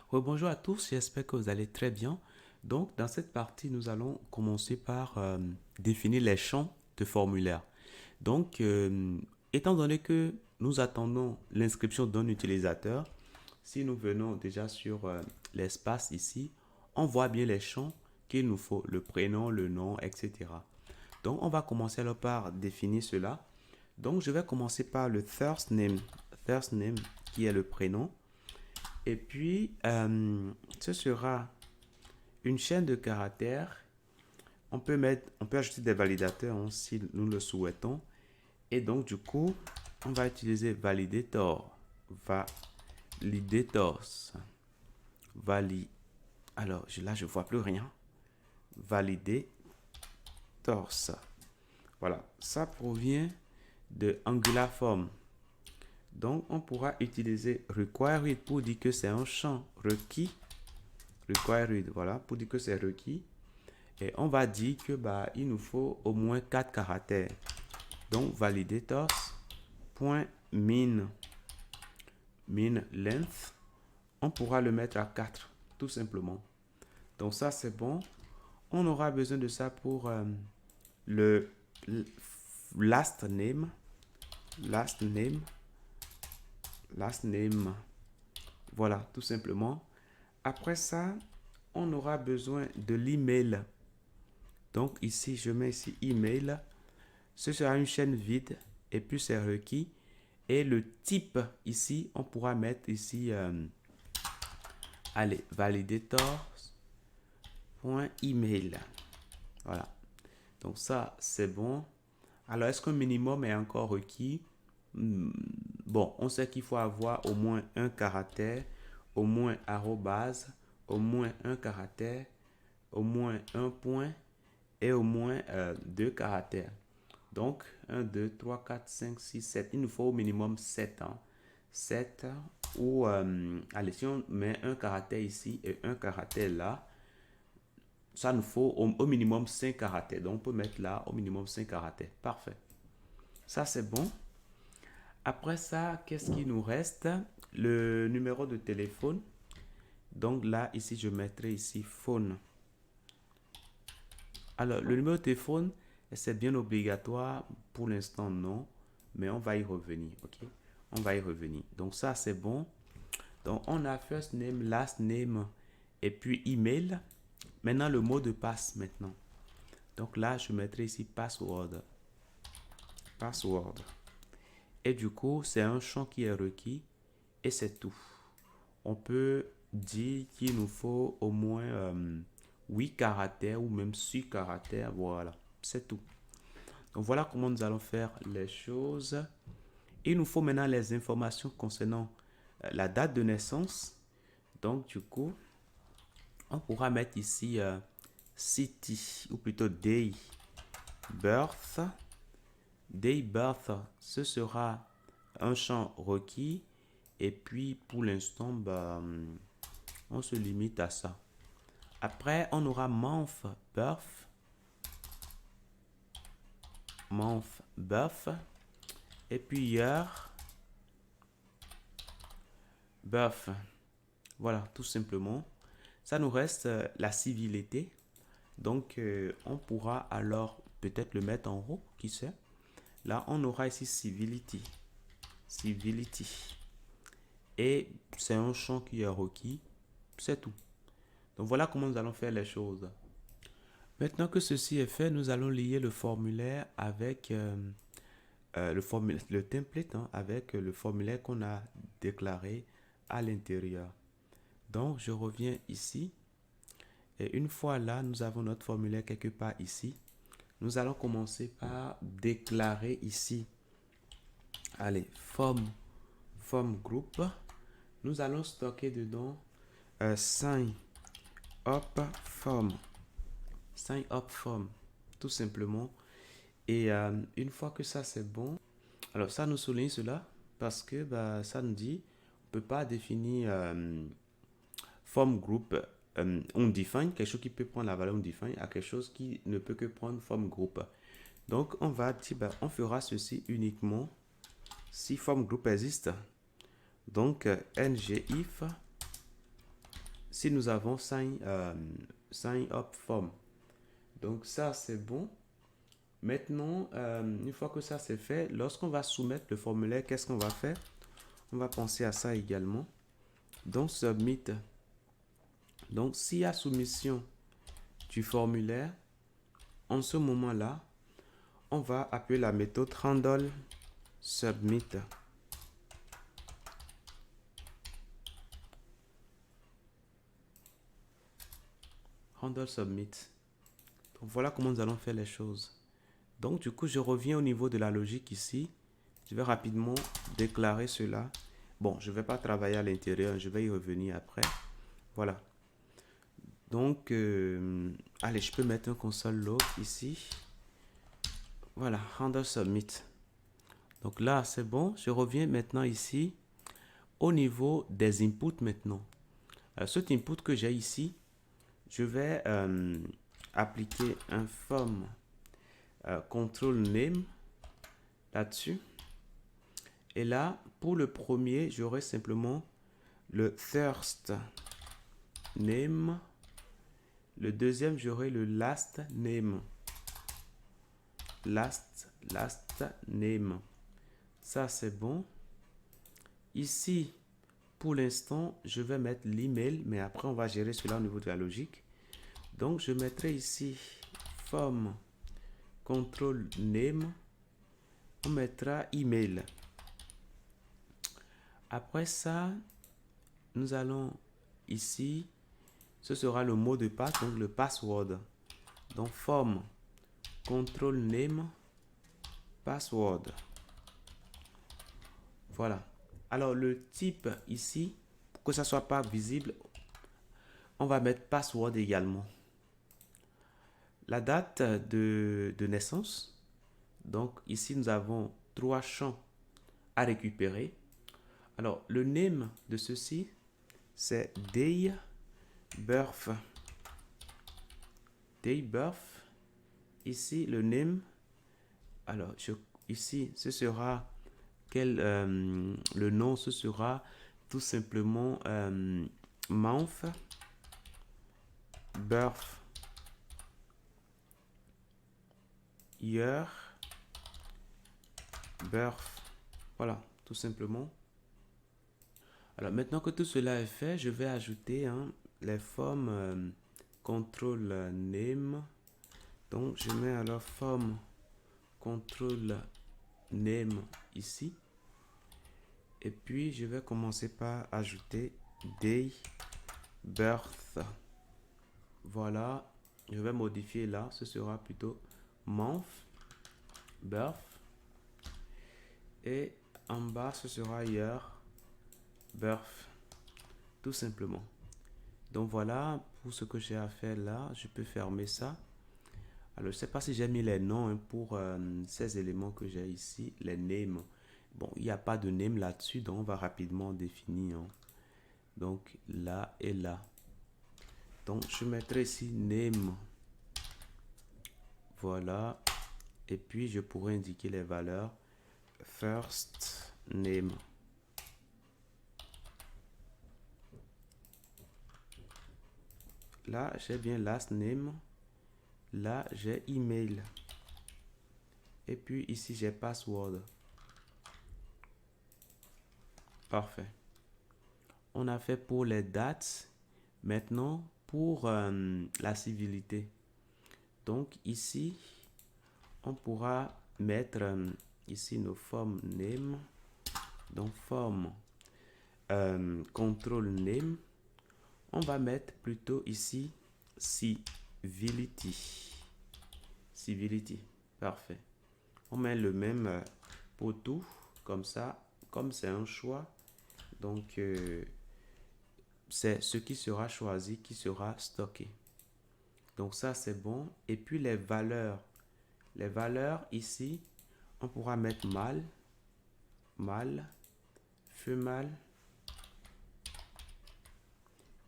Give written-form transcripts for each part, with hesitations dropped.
Bonjour à tous, j'espère que vous allez très bien. Donc, dans cette partie, nous allons commencer par définir les champs de formulaire. Donc, étant donné que nous attendons l'inscription d'un utilisateur, si nous venons déjà sur l'espace ici, on voit bien les champs qu'il nous faut, le prénom, le nom, etc. Donc, on va commencer alors par définir cela. Donc, je vais commencer par le first name qui est le prénom. Et puis, ce sera une chaîne de caractères. On peut ajouter des validateurs hein, si nous le souhaitons. Et donc, du coup, on va utiliser validator. Validators. Vali. Alors, là, je vois plus rien. Validators. Voilà. Ça provient de Angular Form. Donc, on pourra utiliser required pour dire que c'est un champ requis. Required, voilà, pour dire que c'est requis. Et on va dire que il nous faut au moins 4 caractères. Donc, validators.min length, on pourra le mettre à 4, tout simplement. Donc, ça, c'est bon. On aura besoin de ça pour le last name. Last name. Last name. Voilà, tout simplement. Après ça, on aura besoin de l'email. Donc ici, je mets ici email. Ce sera une chaîne vide et puis c'est requis. Et le type ici, on pourra mettre ici, allez, validator.email. Voilà. Donc ça, c'est bon. Alors, est-ce qu'un minimum est encore requis? Bon, on sait qu'il faut avoir au moins un caractère, au moins arrobase, au moins un caractère, au moins un point et au moins deux caractères. Donc, 1, 2, 3, 4, 5, 6, 7. Il nous faut au minimum 7. Hein. 7 ou, allez, si on met un caractère ici et un caractère là, ça nous faut au minimum 5 caractères. Donc, on peut mettre là au minimum 5 caractères. Parfait. Ça, c'est bon. Après ça, qu'est-ce qui nous reste? Le numéro de téléphone. Donc là, ici, je mettrai ici phone. Alors, le numéro de téléphone, c'est bien obligatoire. Pour l'instant, non. Mais on va y revenir, ok? On va y revenir. Donc ça, c'est bon. Donc, on a first name, last name et puis email. Maintenant, le mot de passe maintenant. Donc là, je mettrai ici password. Password. Et du coup, c'est un champ qui est requis et c'est tout. On peut dire qu'il nous faut au moins 8 caractères ou même 6 caractères. Voilà, c'est tout. Donc voilà comment nous allons faire les choses. Il nous faut maintenant les informations concernant la date de naissance. Donc du coup, on pourra mettre ici city ou plutôt day birth. Day birth, ce sera un champ requis. Et puis pour l'instant, on se limite à ça. Après, on aura month birth. Month birth. Et puis year birth. Voilà, tout simplement. Ça nous reste la civilité. Donc, on pourra alors peut-être le mettre en haut, qui sait. Là, on aura ici civility. Civility. Et c'est un champ qui est requis. C'est tout. Donc, voilà comment nous allons faire les choses. Maintenant que ceci est fait, nous allons lier le formulaire avec le template hein, avec le formulaire qu'on a déclaré à l'intérieur. Donc, je reviens ici. Et une fois là, nous avons notre formulaire quelque part ici. Nous allons commencer par déclarer ici. Allez, form group. Nous allons stocker dedans sign up form. Sign up form, tout simplement. Et une fois que ça c'est bon, alors ça nous souligne cela parce que ça nous dit on ne peut pas définir form group undefined, quelque chose qui peut prendre la valeur undefined à quelque chose qui ne peut que prendre form group. Donc on va dire on fera ceci uniquement si form group existe. Donc ngIf si nous avons sign up form. Donc ça, c'est bon. Maintenant, une fois que ça c'est fait, lorsqu'on va soumettre le formulaire, qu'est-ce qu'on va faire? On va penser à ça également. Donc, submit. Donc, s'il y a soumission du formulaire, en ce moment-là, on va appeler la méthode handle submit. Handle submit. Donc, voilà comment nous allons faire les choses. Donc, du coup, je reviens au niveau de la logique ici. Je vais rapidement déclarer cela. Bon, je ne vais pas travailler à l'intérieur, je vais y revenir après. Voilà. Donc, allez, je peux mettre un console log ici. Voilà, handle submit. Donc là, c'est bon. Je reviens maintenant ici au niveau des inputs maintenant. Cet input que j'ai ici, je vais appliquer un form control name là-dessus. Et là, pour le premier, j'aurai simplement le first name. Le deuxième, j'aurai le last name. Last name. Ça, c'est bon. Ici, pour l'instant, je vais mettre l'email, mais après, on va gérer cela au niveau de la logique. Donc, je mettrai ici form control name. On mettra email. Après ça, nous allons ici, ce sera le mot de passe, donc le password. Donc, form control name password. Voilà. Alors, le type ici, pour que ça ne soit pas visible, on va mettre password également. La date de naissance. Donc, ici, nous avons 3 champs à récupérer. Alors, le name de ceci, c'est day birth. Day birth. Ici, le name. Alors, ici, ce sera le nom, ce sera tout simplement month, birth, year, birth. Voilà, tout simplement. Alors, maintenant que tout cela est fait, je vais ajouter les formes control name. Donc, je mets alors forme control name ici. Et puis, je vais commencer par ajouter day birth. Voilà. Je vais modifier là. Ce sera plutôt month birth. Et en bas, ce sera year birth. Tout simplement. Donc, voilà pour ce que j'ai à faire là. Je peux fermer ça. Alors, je ne sais pas si j'ai mis les noms pour ces éléments que j'ai ici. Les names. Bon, il n'y a pas de name là-dessus, donc on va rapidement définir. Donc là et là. Donc je mettrai ici name. Voilà. Et puis je pourrais indiquer les valeurs. First name. Là, j'ai bien last name. Là, j'ai email. Et puis ici, j'ai password. Parfait. On a fait pour les dates. Maintenant, pour la civilité. Donc ici, on pourra mettre ici nos formes name. Donc forme control name. On va mettre plutôt ici civility. Civility. Parfait. On met le même pour tout. Comme ça. Comme c'est un choix. Donc c'est ce qui sera choisi qui sera stocké. Donc ça c'est bon. Et puis les valeurs. Les valeurs ici, on pourra mettre mâle, mâle, femelle.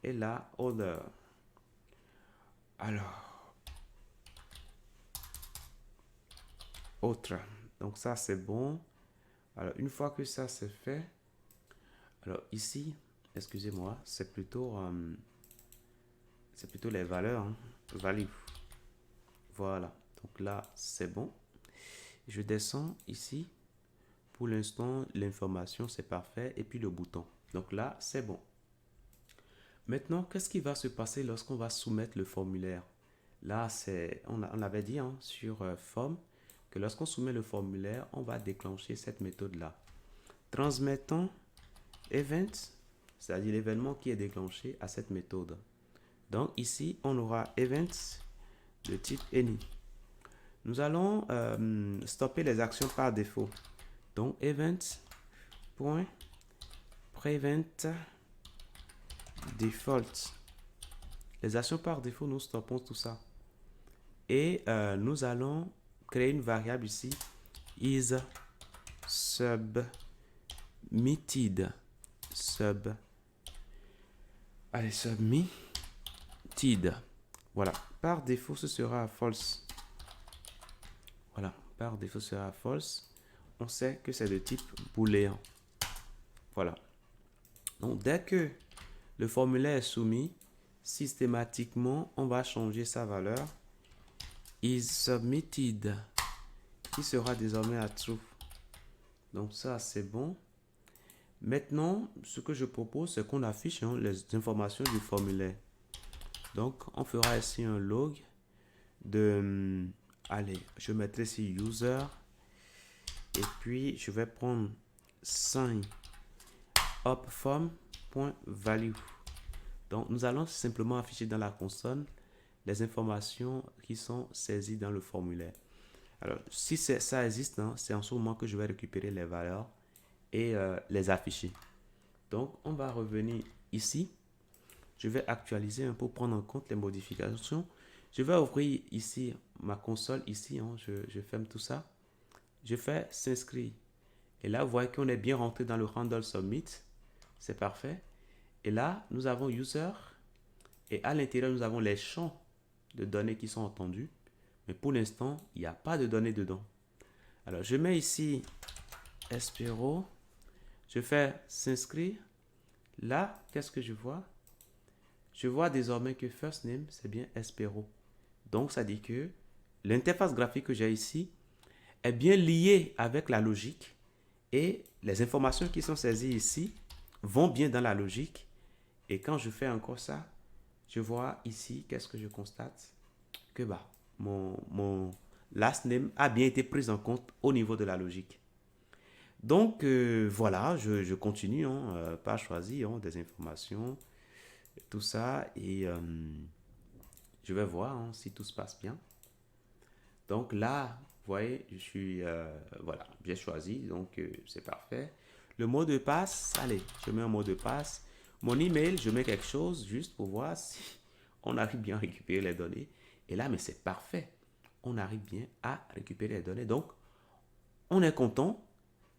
Et là, other. Alors, autre. Donc ça c'est bon. Alors une fois que ça c'est fait, alors ici, excusez-moi, c'est plutôt c'est plutôt les valeurs, hein. Value. Voilà. Donc là, c'est bon. Je descends ici. Pour l'instant, l'information, c'est parfait. Et puis le bouton. Donc là, c'est bon. Maintenant, qu'est-ce qui va se passer lorsqu'on va soumettre le formulaire? Là, on avait dit hein, sur form que lorsqu'on soumet le formulaire, on va déclencher cette méthode-là. Transmettons event, c'est-à-dire l'événement qui est déclenché à cette méthode. Donc ici, on aura event de type any. Nous allons stopper les actions par défaut. Donc event.prevent default. Les actions par défaut, nous stoppons tout ça. Et nous allons créer une variable ici, is submitted. Submitted. Voilà. Par défaut, ce sera false. Voilà. Par défaut, ce sera false. On sait que c'est de type booléen. Voilà. Donc, dès que le formulaire est soumis, systématiquement, on va changer sa valeur. Is submitted, qui sera désormais à true. Donc ça, c'est bon. Maintenant, ce que je propose, c'est qu'on affiche hein, les informations du formulaire. Donc, on fera ici un log de... allez, je mettrai ici user. Et puis, je vais prendre sign up form.value. Donc, nous allons simplement afficher dans la console les informations qui sont saisies dans le formulaire. Alors, si ça existe, hein, c'est en ce moment que je vais récupérer les valeurs et les afficher. Donc, on va revenir ici. Je vais actualiser un peu pour prendre en compte les modifications. Je vais ouvrir ici ma console. Ici, hein, je ferme tout ça. Je fais s'inscrire. Et là, vous voyez qu'on est bien rentré dans le handle submit. C'est parfait. Et là, nous avons user. Et à l'intérieur, nous avons les champs de données qui sont entendus. Mais pour l'instant, il n'y a pas de données dedans. Alors, je mets ici Espero. Je fais s'inscrire. Là, qu'est-ce que je vois? Je vois désormais que first name, c'est bien Espero. Donc, ça dit que l'interface graphique que j'ai ici est bien liée avec la logique. Et les informations qui sont saisies ici vont bien dans la logique. Et quand je fais encore ça, je vois ici, qu'est-ce que je constate? Que bah, mon last name a bien été pris en compte au niveau de la logique. Donc, voilà, je continue, hein, par choisir hein, des informations, tout ça, et je vais voir hein, si tout se passe bien. Donc là, vous voyez, je suis, voilà, j'ai choisi, donc c'est parfait. Le mot de passe, allez, je mets un mot de passe. Mon email, je mets quelque chose juste pour voir si on arrive bien à récupérer les données. Et là, mais c'est parfait. On arrive bien à récupérer les données. Donc, on est content.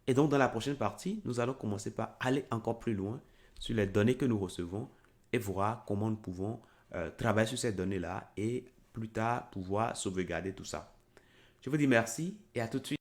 Et donc, dans la prochaine partie, nous allons commencer par aller encore plus loin sur les données que nous recevons et voir comment nous pouvons travailler sur ces données-là et plus tard pouvoir sauvegarder tout ça. Je vous dis merci et à tout de suite.